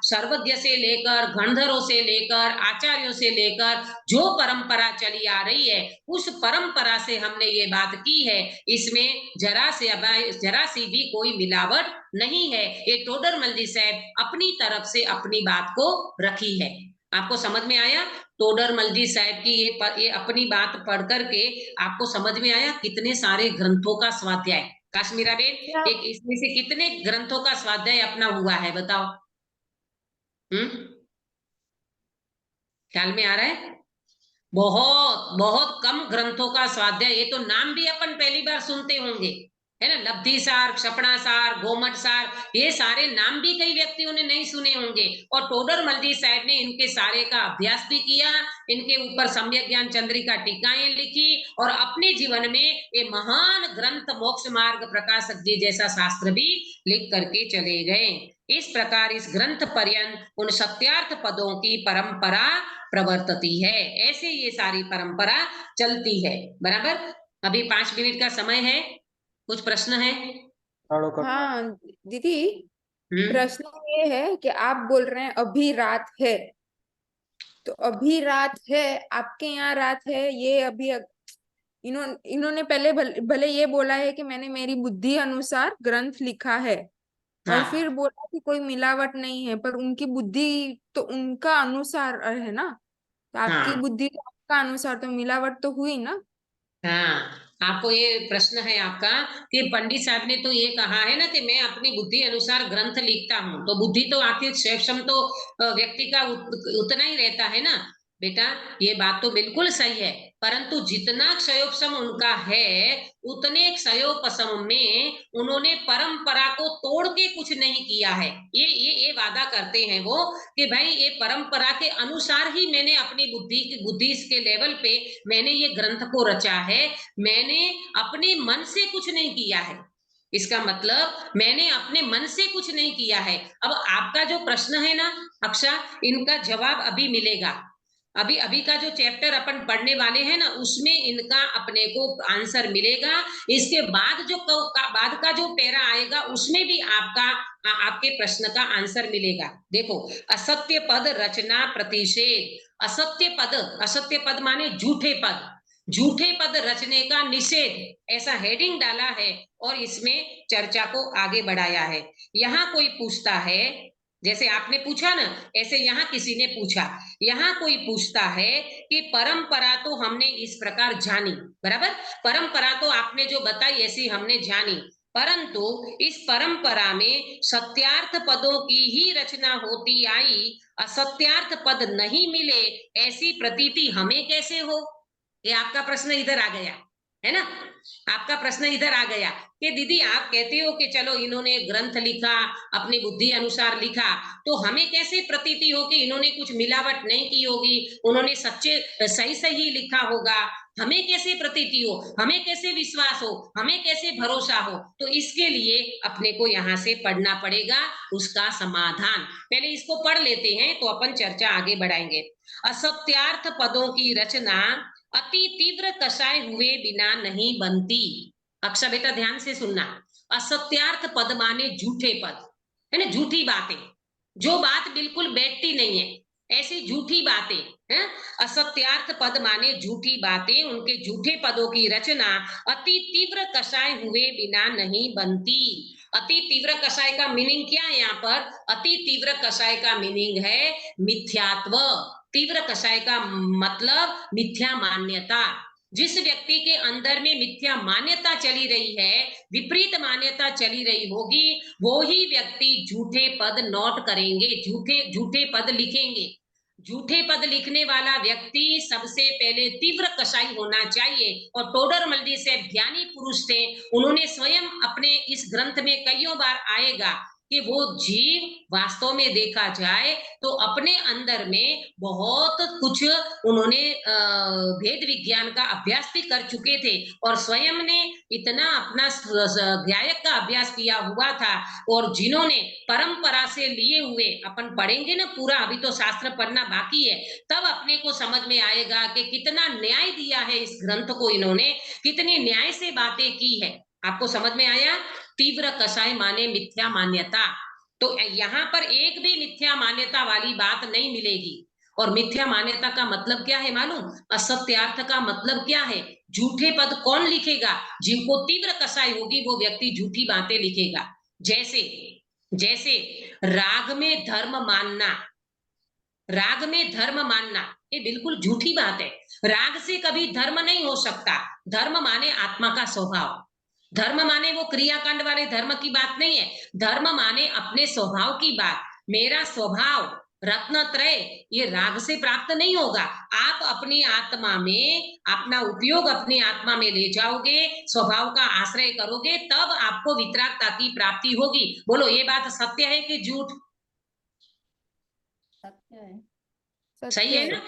सर्वज्ञ से लेकर गणधरों से लेकर आचार्यों से लेकर जो परंपरा चली आ रही है, उस परंपरा से हमने ये बात की है। इसमें जरा सी भी कोई मिलावट नहीं है। ये टोडरमल जी साहब अपनी तरफ से अपनी बात को रखी है। आपको समझ में आया? टोडरमल जी साहब की ये अपनी बात पढ़ करके आपको समझ में आया कितने सारे ग्रंथों का स्वाध्याय? काश्मीरा बेन, एक इसमें से कितने ग्रंथों का स्वाध्याय अपना हुआ है बताओ? ख्याल में आ रहा है? बहुत बहुत कम ग्रंथों का स्वाध्याय। ये तो नाम भी अपन पहली बार सुनते होंगे, है ना। लब्धि सार, क्षपणा सार, गोमट सार, ये सारे नाम भी कई व्यक्तियों ने नहीं सुने होंगे। और टोडरमल जी साहब ने इनके सारे का अभ्यास भी किया, इनके ऊपर सम्यक ज्ञान चंद्रिका टीकाएं लिखी और अपने जीवन में ये महान ग्रंथ मोक्ष मार्ग प्रकाशक जी जैसा शास्त्र भी लिख करके चले गए। इस प्रकार इस ग्रंथ पर्यंत उन सत्यार्थ पदों की परंपरा प्रवर्तती है। ऐसे ये सारी परंपरा चलती है। बराबर। अभी 5 मिनट का समय है, कुछ प्रश्न है? हाँ दीदी, प्रश्न ये है कि आप बोल रहे हैं अभी रात है, तो अभी रात है, आपके यहाँ रात है, ये अभी इन्होंने पहले भले ये बोला है कि मैंने मेरी बुद्धि अनुसार ग्रंथ लिखा है, और हाँ फिर बोला कि कोई मिलावट नहीं है, पर उनकी बुद्धि तो उनका अनुसार है ना, तो आपकी हाँ बुद्धि तो आपका अनुसार, तो मिलावट तो हुई ना। हाँ, आपको ये प्रश्न है आपका कि पंडित साहब ने तो ये कहा है ना कि मैं अपनी बुद्धि अनुसार ग्रंथ लिखता हूँ, तो बुद्धि तो आखिर शेषम तो व्यक्ति का उतना ही रहता है ना। बेटा ये बात तो बिल्कुल सही है, परंतु जितना क्षयोपशम उनका है उतने क्षयोपशम में उन्होंने परंपरा को तोड़ के कुछ नहीं किया है। ये वादा करते हैं वो कि भाई ये परंपरा के अनुसार ही मैंने अपनी बुद्धि के लेवल पे मैंने ये ग्रंथ को रचा है, मैंने अपने मन से कुछ नहीं किया है। इसका मतलब मैंने अपने मन से कुछ नहीं किया है। अब आपका जो प्रश्न है ना अक्षा, इनका जवाब अभी मिलेगा। अभी अभी का जो चैप्टर अपन पढ़ने वाले हैं ना उसमें इनका अपने को आंसर मिलेगा। इसके बाद जो बाद का जो पैरा आएगा उसमें भी आपके प्रश्न का आंसर मिलेगा। देखो, असत्य पद रचना प्रतिषेध। असत्य पद माने झूठे पद, झूठे पद रचने का निषेध, ऐसा हेडिंग डाला है और इसमें चर्चा को आगे बढ़ाया है। यहाँ कोई पूछता है, जैसे आपने पूछा ना ऐसे यहाँ किसी ने पूछा, यहाँ कोई पूछता है कि परंपरा तो हमने इस प्रकार जानी, बराबर, परंपरा तो आपने जो बताई ऐसी हमने जानी, परंतु इस परंपरा में सत्यार्थ पदों की ही रचना होती आई, असत्यार्थ पद नहीं मिले ऐसी प्रतीति हमें कैसे हो। ये आपका प्रश्न इधर आ गया है ना, आपका प्रश्न इधर आ गया कि दीदी आप कहते हो कि चलो इन्होंने ग्रंथ लिखा, अपनी बुद्धि अनुसार लिखा, तो हमें कैसे प्रतीति हो कि इन्होंने कुछ मिलावट नहीं की होगी, उन्होंने सच्चे सही सही लिखा होगा, हमें कैसे प्रतीति हो, हमें कैसे विश्वास हो, हमें कैसे भरोसा हो। तो इसके लिए अपने को यहाँ से पढ़ना पड़ेगा उसका समाधान। पहले इसको पढ़ लेते हैं तो अपन चर्चा आगे बढ़ाएंगे। असत्यार्थ पदों की रचना अति तीव्र कषाय हुए बिना नहीं बनती। अक्षा बेटा ध्यान से सुनना, असत्यार्थ पद माने झूठे पद, है ना, झूठी बातें, जो बात बिल्कुल बैठती नहीं है ऐसी झूठी बातें हैं। असत्यार्थ पद माने झूठी बातें, उनके झूठे पदों की रचना अति तीव्र कषाय हुए बिना नहीं बनती। अति तीव्र कषाय का मीनिंग क्या है यहाँ पर, अति तीव्र कषाय का मीनिंग है मिथ्यात्व। तीव्र कषाय का मतलब मिथ्या मान्यता। जिस व्यक्ति के अंदर में मिथ्या मान्यता चली रही है, विपरीत मान्यता चली रही होगी, वो ही व्यक्ति झूठे पद नोट करेंगे, झूठे पद लिखेंगे। झूठे पद लिखने वाला व्यक्ति सबसे पहले तीव्र कषाई होना चाहिए। और टोडरमल जी से ज्ञानी पुरुष थे, उन्होंने स्वयं अपने इस ग्रंथ में कईयों बार आएगा कि वो जीव वास्तव में देखा जाए तो अपने अंदर में बहुत कुछ उन्होंने भेद विज्ञान का अभ्यास भी कर चुके थे और स्वयं ने इतना अपना गायक का अभ्यास किया हुआ था। और जिन्होंने परंपरा से लिए हुए, अपन पढ़ेंगे ना पूरा, अभी तो शास्त्र पढ़ना बाकी है, तब अपने को समझ में आएगा कि कितना न्याय दिया है इस ग्रंथ को इन्होंने, कितनी न्याय से बातें की है। आपको समझ में आया। तीव्र कषाय माने मिथ्या मान्यता, तो यहाँ पर एक भी मिथ्या मान्यता वाली बात नहीं मिलेगी। और मिथ्या मान्यता का मतलब क्या है मालूम, असत्यार्थ का मतलब क्या है, झूठे पद कौन लिखेगा, जिनको तीव्र कषाय होगी वो व्यक्ति झूठी बातें लिखेगा। जैसे जैसे राग में धर्म मानना, राग में धर्म मानना ये बिल्कुल झूठी बात है। राग से कभी धर्म नहीं हो सकता। धर्म माने आत्मा का स्वभाव, धर्म माने वो क्रियाकांड वाले धर्म की बात नहीं है, धर्म माने अपने स्वभाव की बात। मेरा स्वभाव रत्नत्रय ये राग से प्राप्त नहीं होगा। आप अपनी आत्मा में अपना उपयोग अपनी आत्मा में ले जाओगे, स्वभाव का आश्रय करोगे, तब आपको वितरागता की प्राप्ति होगी। बोलो ये बात सत्य है कि झूठ? सत्य है। सही है ना।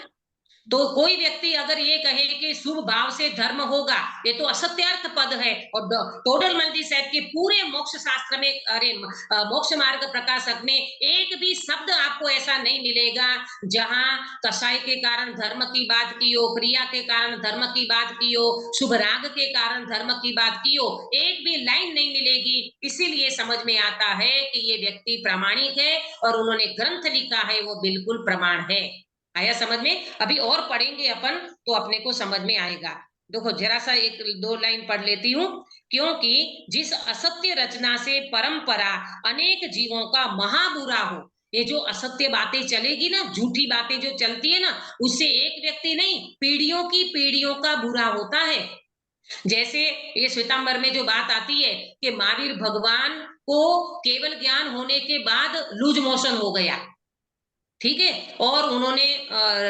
तो कोई व्यक्ति अगर ये कहे कि शुभ भाव से धर्म होगा, ये तो असत्यार्थ पद है। और टोडरमल जी साहब के पूरे मोक्ष शास्त्र में, अरे मोक्ष मार्ग प्रकाशक में एक भी शब्द आपको ऐसा नहीं मिलेगा जहां कषाय के कारण धर्म की बात की हो, क्रिया के कारण धर्म की बात की हो, शुभ राग के कारण धर्म की बात की हो, एक भी लाइन नहीं मिलेगी। इसीलिए समझ में आता है कि ये व्यक्ति प्रामाणिक है और उन्होंने ग्रंथ लिखा है वो बिल्कुल प्रमाण है। आया समझ में? अभी और पढ़ेंगे अपन तो अपने को समझ में आएगा। देखो जरा सा एक दो लाइन पढ़ लेती हूँ। क्योंकि जिस असत्य रचना से परंपरा अनेक जीवों का महाबुरा हो, ये जो असत्य बातें चलेगी ना, झूठी बातें जो चलती है ना, उससे एक व्यक्ति नहीं, पीढ़ियों की पीढ़ियों का बुरा होता है। जैसे ये श्वेतांबर में जो बात आती है कि महावीर भगवान को केवल ज्ञान होने के बाद लूज मोशन हो गया, ठीक है, और उन्होंने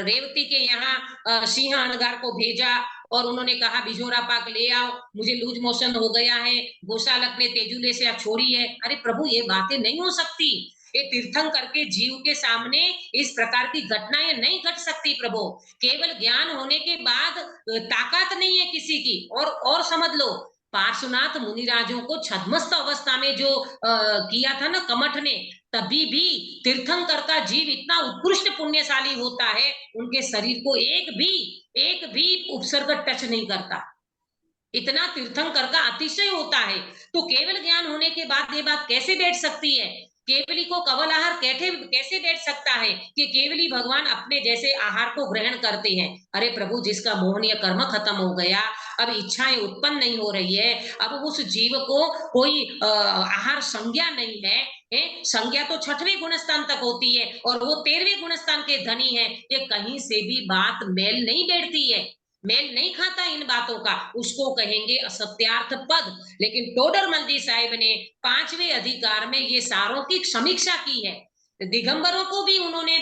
रेवती के यहाँ सिंह अणगार को भेजा और उन्होंने कहा बिजोरा पाक ले आओ, मुझे लूज मोशन हो गया है, गोशालक ने तेजुले से छोड़ी है। अरे प्रभु, ये बातें नहीं हो सकती। ये तीर्थंकर के जीव के सामने इस प्रकार की घटनाएं नहीं घट सकती प्रभु। केवल ज्ञान होने के बाद ताकत नहीं है किसी की। और समझ लो, पार्श्वनाथ मुनिराजों को छद्मस्त अवस्था में जो किया था ना कमठ ने, तभी भी तीर्थंकर का जीव इतना उत्कृष्ट पुण्यशाली होता है, उनके शरीर को एक भी उपसर्ग टच नहीं करता। इतना तीर्थंकर का अतिशय होता है। तो केवल ज्ञान होने के बाद ये बात कैसे बैठ सकती है? केवली को कवल आहार कैसे बैठ सकता है कि केवली भगवान अपने जैसे आहार को ग्रहण करते हैं? अरे प्रभु, जिसका मोहनीय कर्म खत्म हो गया, अब इच्छाएं उत्पन्न नहीं हो रही है, अब उस जीव को कोई आहार संज्ञा नहीं है, संज्ञा तो 6वें गुणस्थान तक होती है और वो 13वें गुणस्थान के धनी है। ये कहीं से भी बात मेल नहीं बैठती है, मेल नहीं खाता इन बातों का, उसको कहेंगे असत्यार्थ पद। लेकिन टोडरमल जी साहिब ने 5वें अधिकार में ये सारों की समीक्षा की है। दिगंबरों को भी उन्होंने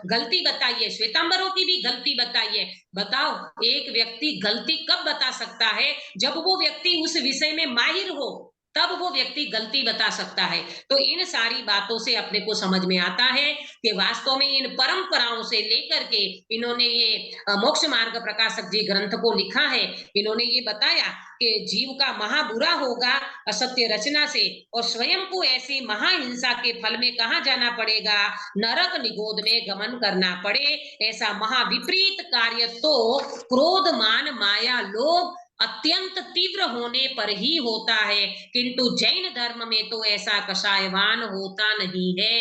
गलती बताई है, श्वेतांबरों की भी गलती बताई है। बताओ, एक व्यक्ति गलती कब बता सकता है? जब वो व्यक्ति उस विषय में माहिर हो, तब वो व्यक्ति गलती बता सकता है। तो इन सारी बातों से अपने को समझ में आता है कि वास्तव में इन परंपराओं से लेकर के इन्होंने ये मोक्ष मार्ग प्रकाशक जी ग्रंथ को लिखा है। इन्होंने ये बताया कि जीव का महाबुरा होगा असत्य रचना से, और स्वयं को ऐसी महाहिंसा के फल में कहाँ जाना पड़ेगा? नरक निगोद में गमन करना पड़े। ऐसा महाविपरीत कार्य तो क्रोध मान माया लोभ अत्यंत तीव्र होने पर ही होता है, किंतु जैन धर्म में तो ऐसा कषायवान होता नहीं है।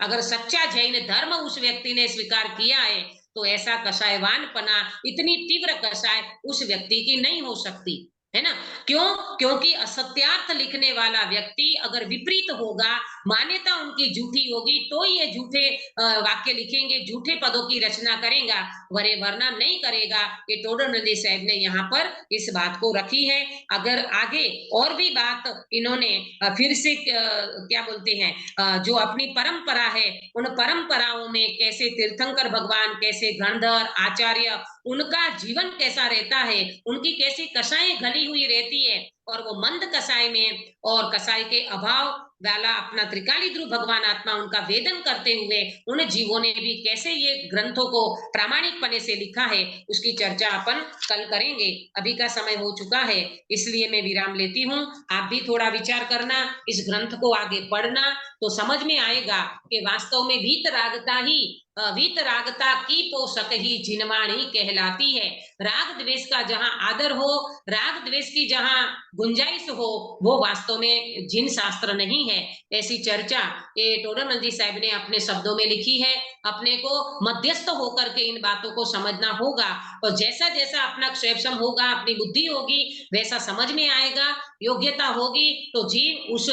अगर सच्चा जैन धर्म उस व्यक्ति ने स्वीकार किया है तो ऐसा कषायवानपना, इतनी तीव्र कषाय उस व्यक्ति की नहीं हो सकती, है ना? क्यों? क्योंकि असत्यार्थ लिखने वाला व्यक्ति अगर विपरीत होगा, मान्यता उनकी झूठी होगी, तो ये झूठे वाक्य लिखेंगे, झूठे पदों की रचना करेगा, वरना नहीं करेगा। ये टोडरमल जी साहब ने यहाँ पर इस बात को रखी है। अगर आगे और भी बात इन्होंने फिर से क्या बोलते हैं, जो अपनी परंपरा है, उन परंपराओं में कैसे तीर्थंकर भगवान, कैसे गणधर आचार्य, उनका जीवन कैसा रहता है, उनकी कैसी कषाएं गली हुई रहती है, और वो मंद कषाय में और कषाय के अभाव वाला अपना त्रिकाली ध्रुव भगवान आत्मा उनका वेदन करते हुए उन जीवों ने भी कैसे ये ग्रंथों को प्रामाणिकपने से लिखा है, उसकी चर्चा अपन कल करेंगे। अभी का समय हो चुका है, इसलिए मैं विराम लेती हूँ। आप भी थोड़ा विचार करना, इस ग्रंथ को आगे पढ़ना, तो समझ में आएगा कि वास्तव में वीतरागता की पोषक ही जिनवाणी कहलाती है। राग द्वेष का जहां आदर हो, राग द्वेष की जहां गुंजाइश हो, वो वास्तव में जिन शास्त्र नहीं है। ऐसी चर्चा ये टोडरमल जी साहब ने अपने शब्दों में लिखी है। अपने को मध्यस्थ होकर के इन बातों को समझना होगा, और जैसा जैसा अपना क्षेपसम होगा, अपनी बुद्धि होगी, वैसा समझ में आएगा, योग्यता होगी तो जीव उस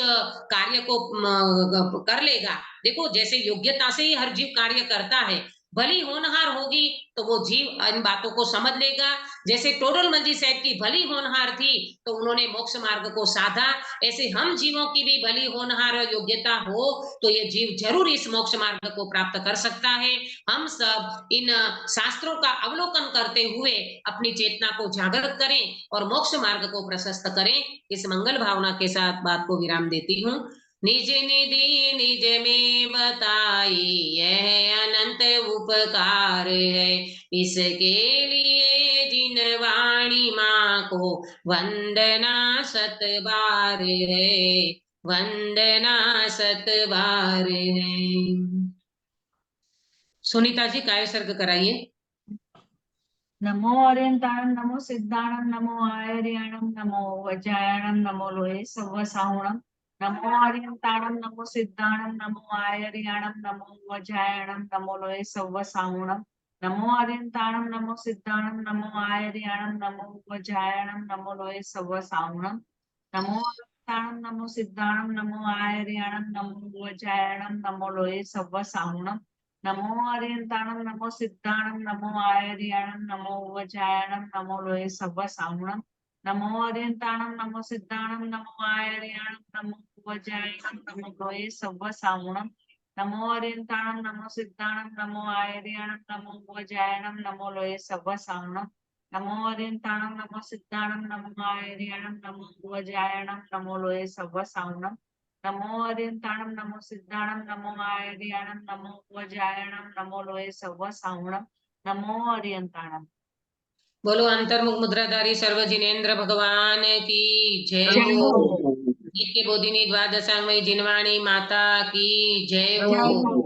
कार्य को कर लेगा। देखो, जैसे योग्यता से ही हर जीव कार्य करता है, भली होनहार होगी तो वो जीव इन बातों को समझ लेगा। जैसे टोडरमल जी साहब की भली होनहार थी तो उन्होंने मोक्ष मार्ग को साधा, ऐसे हम जीवों की भी भली होनहार योग्यता हो तो ये जीव जरूर इस मोक्ष मार्ग को प्राप्त कर सकता है। हम सब इन शास्त्रों का अवलोकन करते हुए अपनी चेतना को जागृत करें और मोक्ष मार्ग को प्रशस्त करें। इस मंगल भावना के साथ बात को विराम देती हूँ। निज निधि निज में बताई यह अनंत उपकार है, इसके लिए जिन वाणी माँ को वंदना 7 बार है, वंदना 7 बार है। सुनीता जी काय सर्ग कराइए। नमो अर्यंताणं, नमो सिद्धाणं, नमो आयर्याणं, नमो वज्रायणं, नमो लोहे सव्वसाहुणं, नमो आर्यन्ताणं नमो सिद्धाणं नमो आयर्याणं नमो वज्रायणं नमो लोये सव्वसाहुणं नमो आर्यन्ताणं नमो सिद्धाणं नमो आयर्याणं नमो वज्रायणं नमो लोये सव्वसाहुणं नमो आर्यन्ताणं नमो सिद्धाणं नमो आयर्याणं नमो वज्रायणं नमो लोये सव्वसाहुणं नमो आर्यन्ताणं नमो सिद्धाणं नमो आयर्याणं नमो वज्रायणं नमो लोये सव्वसाहुणं नमो आर्यन्ताणं नमो सिद्धाणं नमो आयर्याणं नमो वज्रायणं नमो लोये सव्वसाहुणं नमो आर्यन्ताणं नमो सिद्धाणं नमो आयर्याणं नमो वज्रायणं नमो लोये सव्वसाहुणं नमो आर्यन्ताणं नमो सिद्धाणं नमो आयर्याणं नमो वज्रायणं नमो लोये सव्वसाहुणं नमो आर्यन्ताणं नमो सिद्धाणं नमो आयर्याणं नमो वज्रायणं नमो लोये सव्वसाहुणं नमो आर्यन्ताणं। बोलो अंतर्मुख मुद्राधारी सर्व जिनेन्द्र भगवान की जय जय हो। हो। नित्य बोधिनी द्वादशांगमयी जिनवाणी माता की जय हो। जय हो।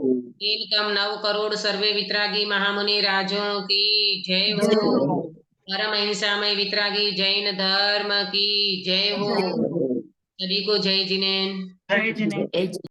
कम 9 करोड़ सर्वे वितरागी महामुनि राजों की जय जय हो। हो। परम अहिंसामय वितरागी जैन धर्म की जय हो। जय हो। सभी को जय जिनेन्द्र। जय जिनेन्द्र।